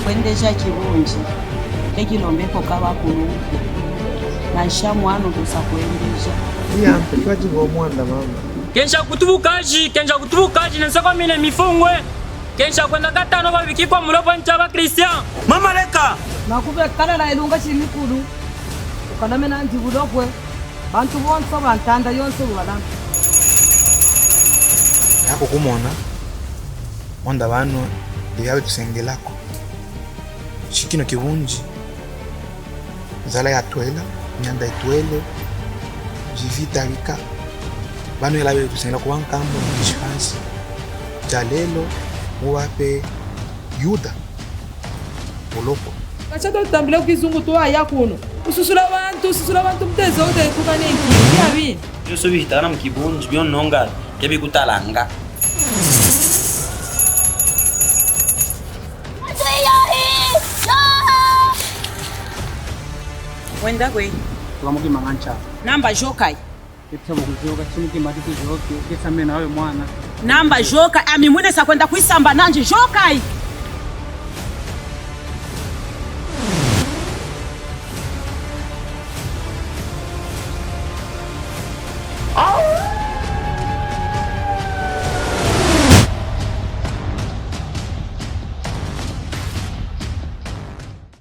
kwendesha kibunji ekilombeko kabakulu na nshamwano tusa kuendesha iyampe kiwajigo mwanda mama kensha kutubukaji nansako mine mifungwe kensha kwenda katano babikikwa mulopo nchaba Christian mama leka nakube kalala ilunga chimikulu ukalame na ndibulokwe bantu bonso bantanda yonse wala yako kumona mwanda bano ndiyawe tusengelako shikino kibunji zala ya twela nyanda itwele jivita vika bano yalawe tusengela kuwa nkambo nishkansi jalelo muwape yuda uloko kachado tambile kizungu to aya kuno ususula bantu mtezo ode kukanenki yabi yoso bihitana mkibunji byo nonga kebi kutalanga wenda kwe tukamuki mangancha namba jokai kitabo kujoga chimuki matiki joki kisa mena wewe mwana namba joka amimwene sa kwenda kuisamba nanje jokai